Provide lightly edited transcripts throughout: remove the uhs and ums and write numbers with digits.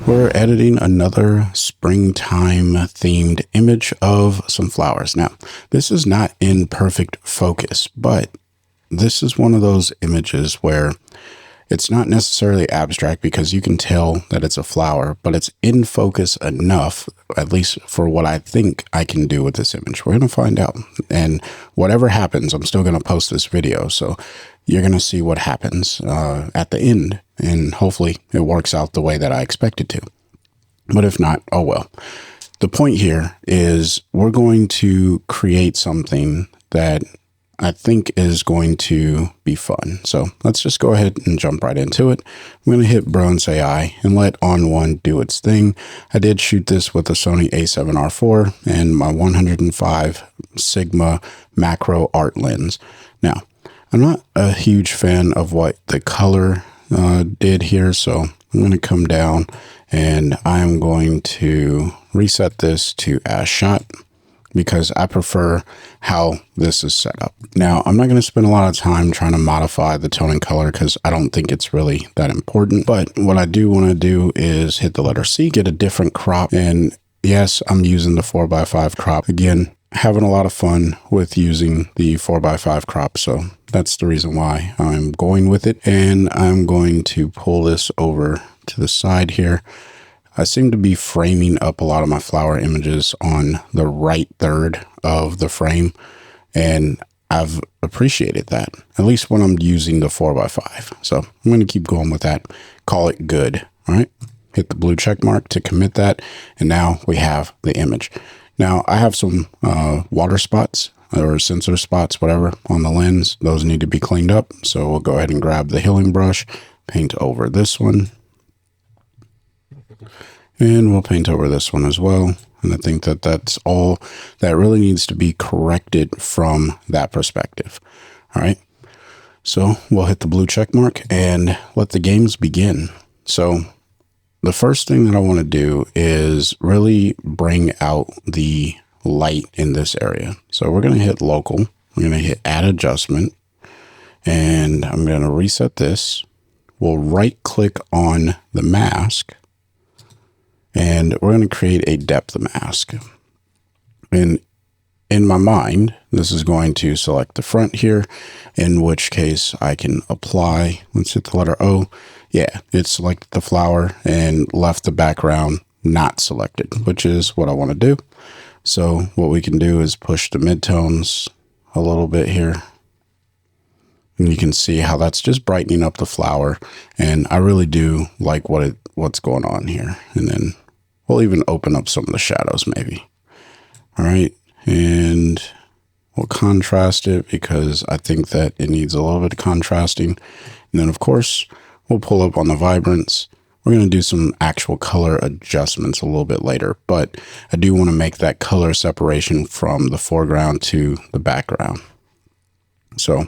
we're editing another springtime themed image of some flowers. Now, this is not in perfect focus, but this is one of those images where it's not necessarily abstract because you can tell that it's a flower, but it's in focus enough, at least for what I think I can do with this image. We're going to find out. And whatever happens, I'm still going to post this video. So you're going to see what happens at the end. And hopefully it works out the way that I expect it to. But if not, oh well. The point here is we're going to create something that I think is going to be fun. So let's just go ahead and jump right into it. I'm going to hit Bronze AI and let ON1 do its thing. I did shoot this with a Sony a7R IV and my 105 Sigma macro art lens. Now, I'm not a huge fan of what the color did here, so I'm going to come down and I'm going to reset this to as shot, because I prefer how this is set up. Now, I'm not going to spend a lot of time trying to modify the tone and color because I don't think it's really that important. But what I do want to do is hit the letter C, get a different crop. And yes, I'm using the 4x5 crop. Again, having a lot of fun with using the 4x5 crop. So that's the reason why I'm going with it. And I'm going to pull this over to the side here. I seem to be framing up a lot of my flower images on the right third of the frame, and I've appreciated that, at least when I'm using the 4x5. So I'm going to keep going with that, call it good. All right, hit the blue check mark to commit that, and now we have the image. Now I have some water spots or sensor spots, whatever, on the lens. Those need to be cleaned up, so we'll go ahead and grab the healing brush, paint over this one. And we'll paint over this one as well. And I think that that's all that really needs to be corrected from that perspective. All right. So we'll hit the blue check mark and let the games begin. So the first thing that I want to do is really bring out the light in this area. So we're going to hit local. We're going to hit add adjustment. And I'm going to reset this. We'll right click on the mask. And we're going to create a depth mask. And in my mind, this is going to select the front here, in which case I can apply. Let's hit the letter O. Yeah, it selected the flower and left the background not selected, which is what I want to do. So what we can do is push the midtones a little bit here. And you can see how that's just brightening up the flower. And I really do like what's going on here. And then we'll even open up some of the shadows maybe. All right. And we'll contrast it because I think that it needs a little bit of contrasting. And then of course, we'll pull up on the vibrance. We're going to do some actual color adjustments a little bit later, but I do want to make that color separation from the foreground to the background. So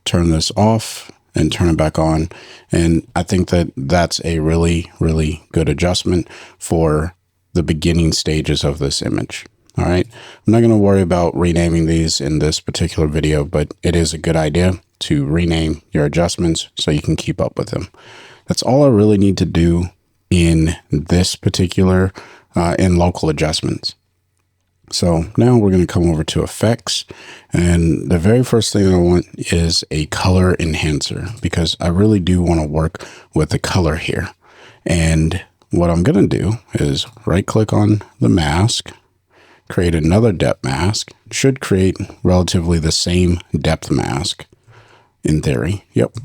turn this off and turn it back on. And I think that that's a really, really good adjustment for the beginning stages of this image. All right. I'm not going to worry about renaming these in this particular video, but it is a good idea to rename your adjustments so you can keep up with them. That's all I really need to do in this particular, in local adjustments. So now we're going to come over to effects, and the very first thing I want is a color enhancer, because I really do want to work with the color here. And what I'm going to do is right click on the mask, create another depth mask. It should create relatively the same depth mask in theory. Yep.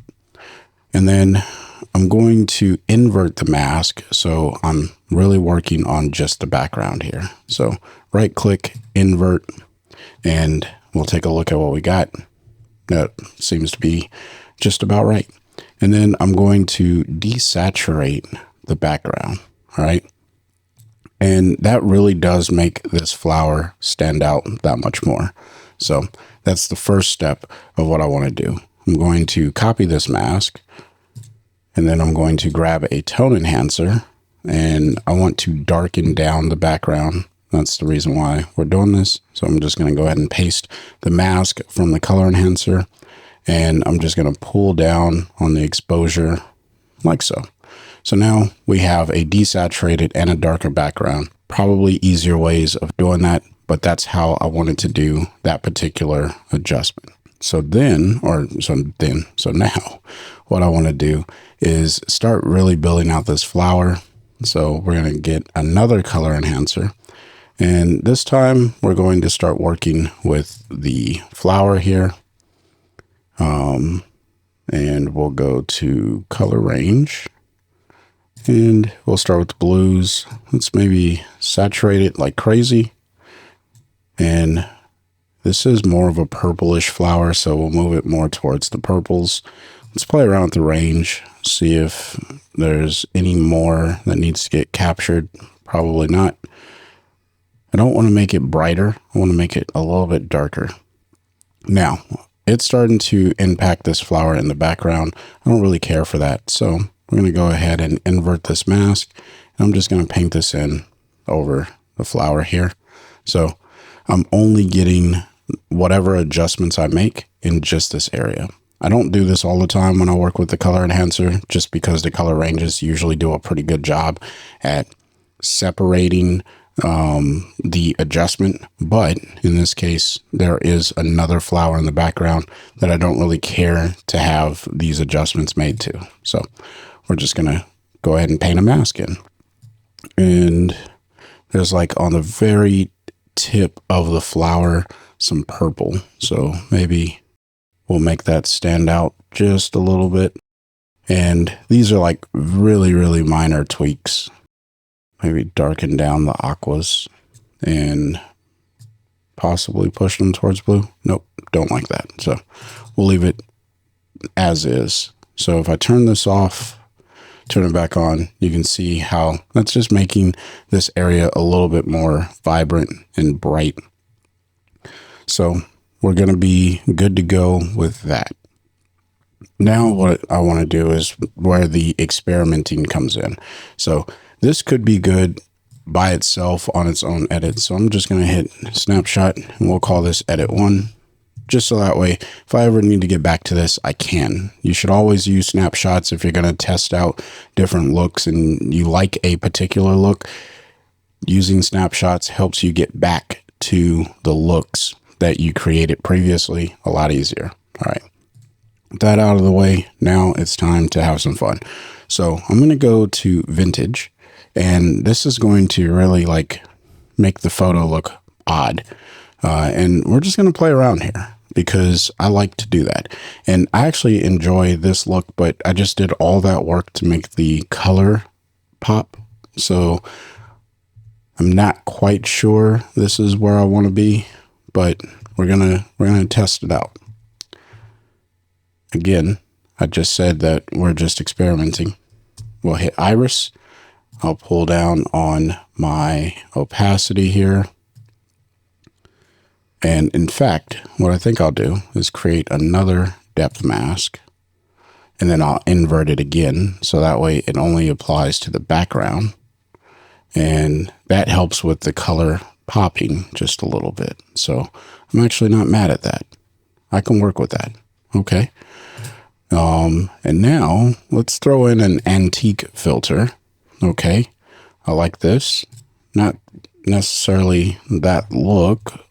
And then I'm going to invert the mask, so I'm really working on just the background here. So right click, invert, and we'll take a look at what we got. That seems to be just about right. And then I'm going to desaturate the background. All right. And that really does make this flower stand out that much more. So that's the first step of what I want to do. I'm going to copy this mask, and then I'm going to grab a tone enhancer, and I want to darken down the background. That's the reason why we're doing this. So I'm just going to go ahead and paste the mask from the color enhancer, and I'm just going to pull down on the exposure like so. So now we have a desaturated and a darker background. Probably easier ways of doing that, but that's how I wanted to do that particular adjustment. So now what I want to do is start really building out this flower. So we're going to get another color enhancer. And this time we're going to start working with the flower here. And we'll go to color range. And we'll start with the blues. Let's maybe saturate it like crazy. And this is more of a purplish flower, so we'll move it more towards the purples. Let's play around with the range, see if there's any more that needs to get captured. Probably not. I don't want to make it brighter. I want to make it a little bit darker. Now, it's starting to impact this flower in the background. I don't really care for that, so we're going to go ahead and invert this mask. And I'm just going to paint this in over the flower here. So I'm only getting whatever adjustments I make in just this area. I don't do this all the time when I work with the color enhancer, just because the color ranges usually do a pretty good job at separating the adjustment. But in this case, there is another flower in the background that I don't really care to have these adjustments made to. So we're just going to go ahead and paint a mask in. And there's like on the very tip of the flower, some purple. So maybe we'll make that stand out just a little bit. And these are like really, really minor tweaks. Maybe darken down the aquas and possibly push them towards blue. Nope, don't like that. So we'll leave it as is. So if I turn this off, turn it back on, you can see how that's just making this area a little bit more vibrant and bright. So we're going to be good to go with that. Now what I want to do is where the experimenting comes in. So this could be good by itself on its own edit. So I'm just going to hit snapshot and we'll call this edit 1. Just so that way, if I ever need to get back to this, I can. You should always use snapshots if you're going to test out different looks and you like a particular look. Using snapshots helps you get back to the looks that you created previously a lot easier. All right. With that out of the way, now it's time to have some fun. So I'm going to go to vintage, and this is going to really like make the photo look odd. And we're just going to play around here because I like to do that. And I actually enjoy this look, but I just did all that work to make the color pop. So I'm not quite sure this is where I want to be, but we're gonna test it out. Again, I just said that we're just experimenting. We'll hit iris. I'll pull down on my opacity here. And in fact, what I think I'll do is create another depth mask, and then I'll invert it again. So that way it only applies to the background. And that helps with the color popping just a little bit. So I'm actually not mad at that. I can work with that. Okay. And now let's throw in an antique filter. Okay. I like this. Not necessarily that look.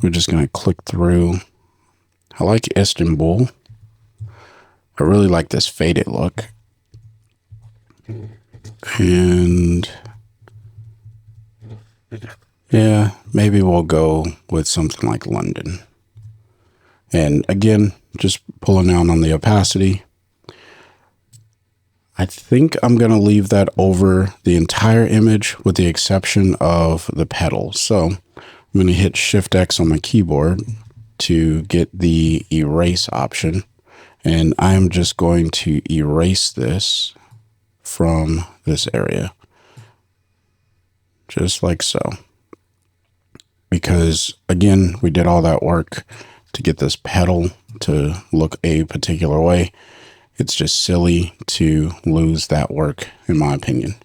We're just going to click through. I like Istanbul. I really like this faded look. And yeah, maybe we'll go with something like London. And again, just pulling down on the opacity. I think I'm going to leave that over the entire image with the exception of the petals. So I'm going to hit Shift X on my keyboard to get the erase option. And I'm just going to erase this from this area. Just like so. Because again, we did all that work to get this petal to look a particular way. It's just silly to lose that work, in my opinion.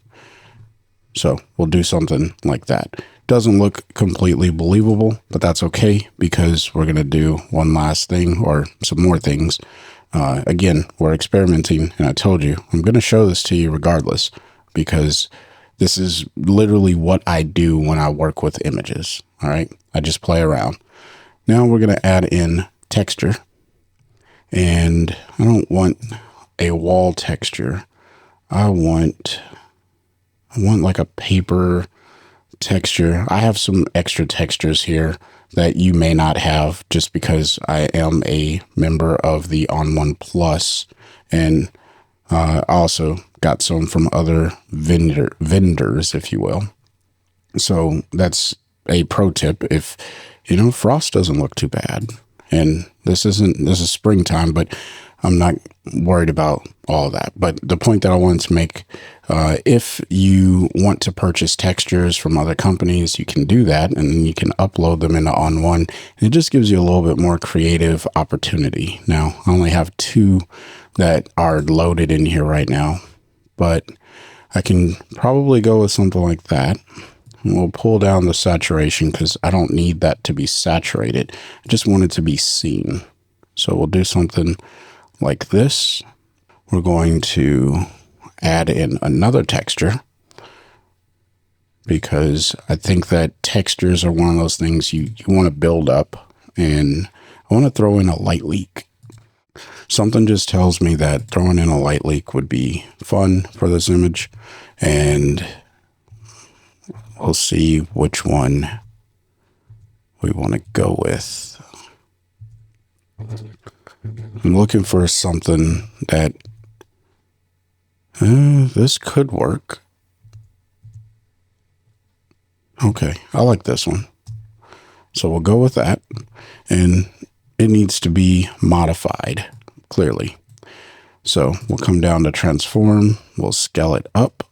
So we'll do something like that. Doesn't look completely believable, but that's okay because we're going to do one last thing or some more things Again, we're experimenting, and I told you, I'm going to show this to you regardless, because this is literally what I do when I work with images. All right. I just play around. Now we're going to add in texture, and I don't want a wall texture. I want like a paper texture. I have some extra textures here that you may not have, just because I am a member of the On1 Plus, and I also got some from other vendors, if you will. So that's a pro tip. If frost doesn't look too bad, and this is springtime, but I'm not worried about all that. But the point that I wanted to make, if you want to purchase textures from other companies, you can do that, and then you can upload them into On1, and it just gives you a little bit more creative opportunity. Now, I only have 2 that are loaded in here right now, but I can probably go with something like that. We'll pull down the saturation because I don't need that to be saturated. I just want it to be seen. So we'll do something like this. We're going to add in another texture, because I think that textures are one of those things you want to build up, and I want to throw in a light leak. Something just tells me that throwing in a light leak would be fun for this image, and we'll see which one we want to go with. I'm looking for something that this could work. Okay, I like this one. So we'll go with that, and it needs to be modified, clearly. So we'll come down to transform. We'll scale it up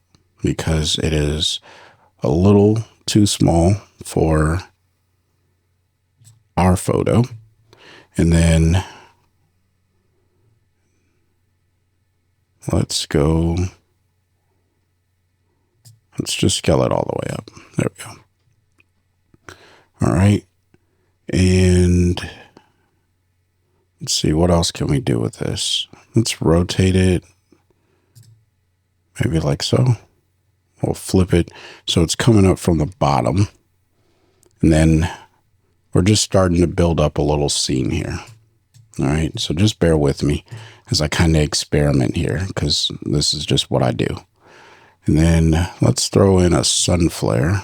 because it is a little too small for our photo. And then let's just scale it all the way up. There we go. All right. And let's see, what else can we do with this? Let's rotate it maybe like so. We'll flip it so it's coming up from the bottom. And then we're just starting to build up a little scene here. All right, so just bear with me as I kind of experiment here, because this is just what I do. And then let's throw in a sun flare.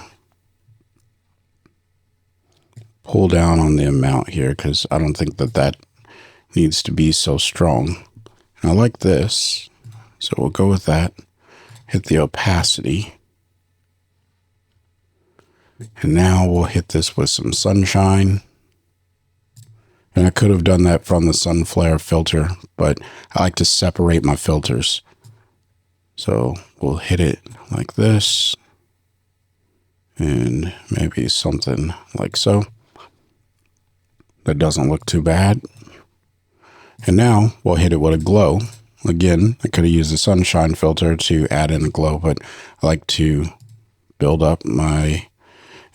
Pull down on the amount here, because I don't think that needs to be so strong. And I like this, so we'll go with that. Hit the opacity. And now we'll hit this with some sunshine. And I could have done that from the sun flare filter, but I like to separate my filters. So we'll hit it like this, and maybe something like so. That doesn't look too bad. And now we'll hit it with a glow. Again, I could have used the sunshine filter to add in a glow, but I like to build up my...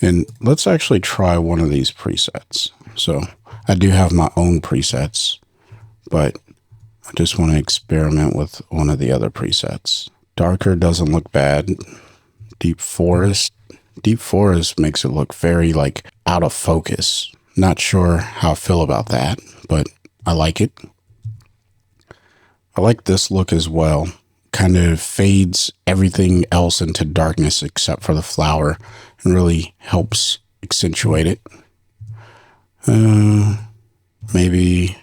And let's actually try one of these presets. So I do have my own presets, but I just want to experiment with one of the other presets. Darker doesn't look bad. Deep forest. Deep forest makes it look very like out of focus. Not sure how I feel about that, but I like it. I like this look as well. Kind of fades everything else into darkness except for the flower and really helps accentuate it. Maybe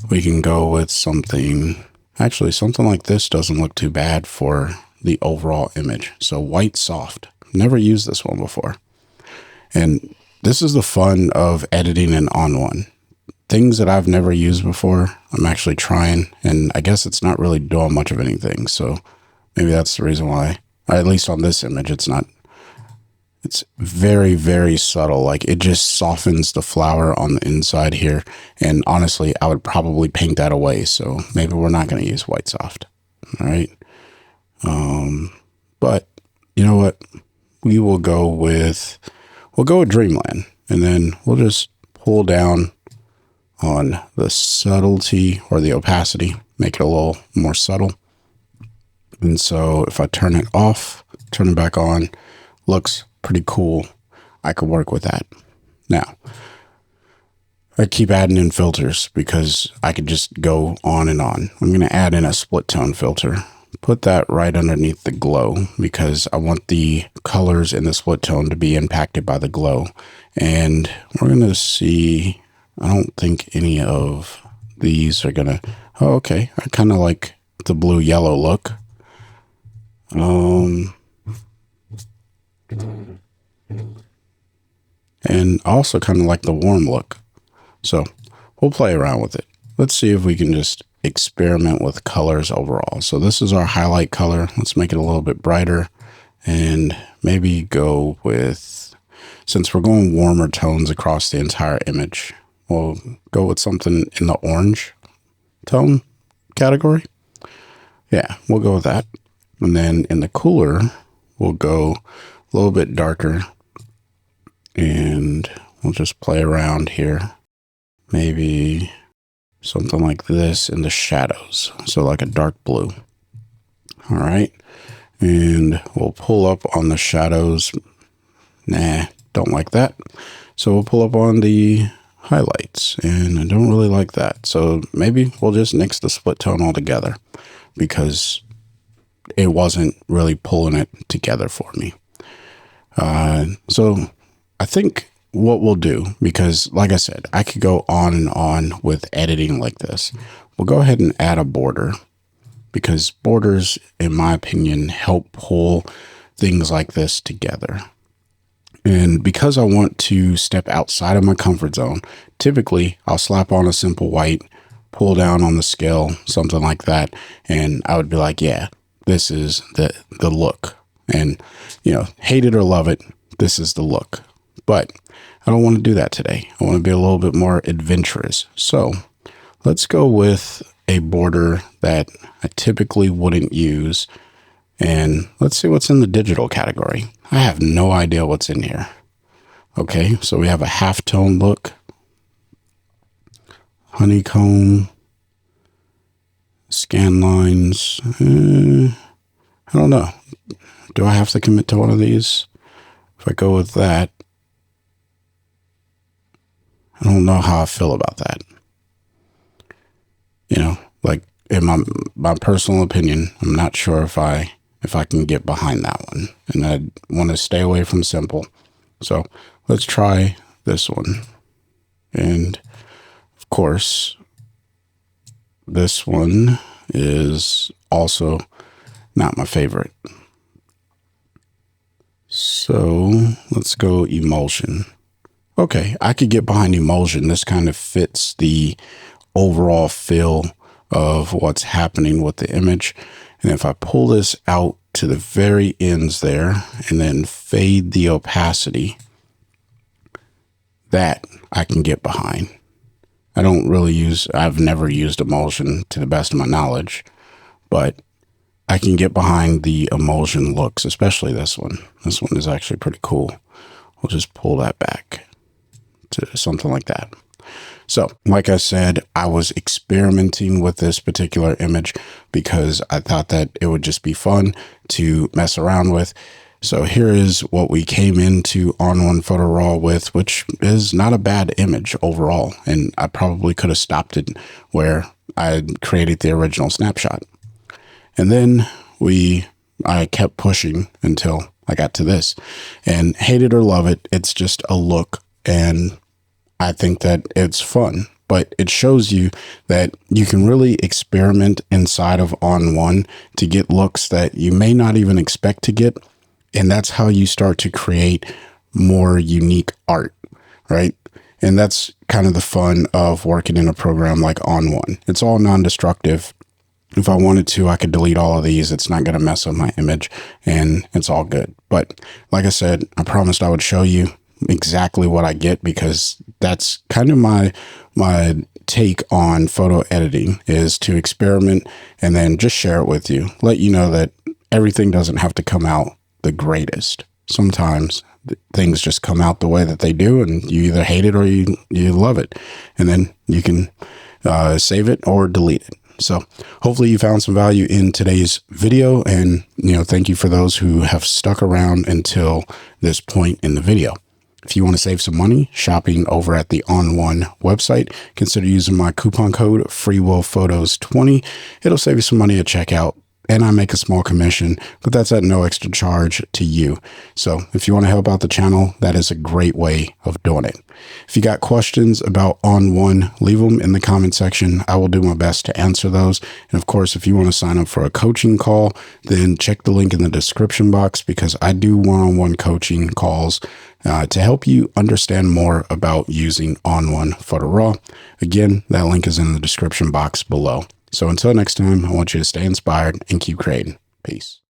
we can go with something. Actually, something like this doesn't look too bad for the overall image. So white soft. Never used this one before. And this is the fun of editing in On1. Things that I've never used before, I'm actually trying, and I guess it's not really doing much of anything. So maybe that's the reason why, at least on this image, it's very, very subtle. Like it just softens the flower on the inside here. And honestly, I would probably paint that away. So maybe we're not going to use white soft. All right. But you know what? We'll go with Dreamland, and then we'll just pull down on the subtlety or the opacity, make it a little more subtle. And so if I turn it off, turn it back on, looks pretty cool. I could work with that. Now, I keep adding in filters because I could just go on and on. I'm going to add in a split tone filter. Put that right underneath the glow because I want the colors in the split tone to be impacted by the glow. And we're going to see, I don't think any of these are going to, oh, okay. I kind of like the blue yellow look. And I also kind of like the warm look. So we'll play around with it. Let's see if we can just experiment with colors overall. So this is our highlight color. Let's make it a little bit brighter and maybe go with, since we're going warmer tones across the entire image, we'll go with something in the orange tone category. Yeah, we'll go with that. And then in the cooler, we'll go a little bit darker and we'll just play around here. Maybe something like this in the shadows. So like a dark blue. All right. And we'll pull up on the shadows. Nah, don't like that. So we'll pull up on the highlights and I don't really like that. So maybe we'll just nix the split tone altogether because it wasn't really pulling it together for me. So I think what we'll do, because like I said, I could go on and on with editing like this. We'll go ahead and add a border because borders, in my opinion, help pull things like this together. And because I want to step outside of my comfort zone, typically I'll slap on a simple white, pull down on the scale, something like that. And I would be like, yeah, this is the look. And, you know, hate it or love it, this is the look. But I don't want to do that today. I want to be a little bit more adventurous. So let's go with a border that I typically wouldn't use. And let's see what's in the digital category. I have no idea what's in here. Okay, so we have a halftone look, honeycomb, scan lines. I don't know. Do I have to commit to one of these? If I go with that, I don't know how I feel about that. You know, like in my personal opinion, I'm not sure if I can get behind that one. And I want to stay away from simple. So let's try this one. And of course, this one is also not my favorite. So let's go emulsion. Okay, I could get behind emulsion. This kind of fits the overall feel of what's happening with the image. And if I pull this out to the very ends there and then fade the opacity, that I can get behind. I've never used emulsion to the best of my knowledge, but I can get behind the emulsion looks, especially this one. This one is actually pretty cool. We'll just pull that back to something like that. So, like I said, I was experimenting with this particular image because I thought that it would just be fun to mess around with. So here is what we came into On1 Photo Raw with, which is not a bad image overall. And I probably could have stopped it where I created the original snapshot. And then I kept pushing until I got to this. And hate it or love it, it's just a look. And I think that it's fun, but it shows you that you can really experiment inside of On1 to get looks that you may not even expect to get. And that's how you start to create more unique art, right? And that's kind of the fun of working in a program like On1. It's all non-destructive. If I wanted to, I could delete all of these. It's not going to mess up my image and it's all good. But like I said, I promised I would show you exactly what I get because that's kind of my take on photo editing is to experiment and then just share it with you. Let you know that everything doesn't have to come out the greatest. Sometimes things just come out the way that they do, and you either hate it or you love it. And then you can save it or delete it. So hopefully you found some value in today's video, and thank you for those who have stuck around until this point in the video. If you want to save some money shopping over at the On1 website, consider using my coupon code FreeWillPhotos20. It'll save you some money at checkout, and I make a small commission, but that's at no extra charge to you. So if you want to help out the channel, that is a great way of doing it. If you got questions about On1, leave them in the comment section. I will do my best to answer those. And of course, if you want to sign up for a coaching call, then check the link in the description box, because I do one-on-one coaching calls to help you understand more about using On1 Photo Raw. Again, that link is in the description box below. So until next time, I want you to stay inspired and keep creating. Peace.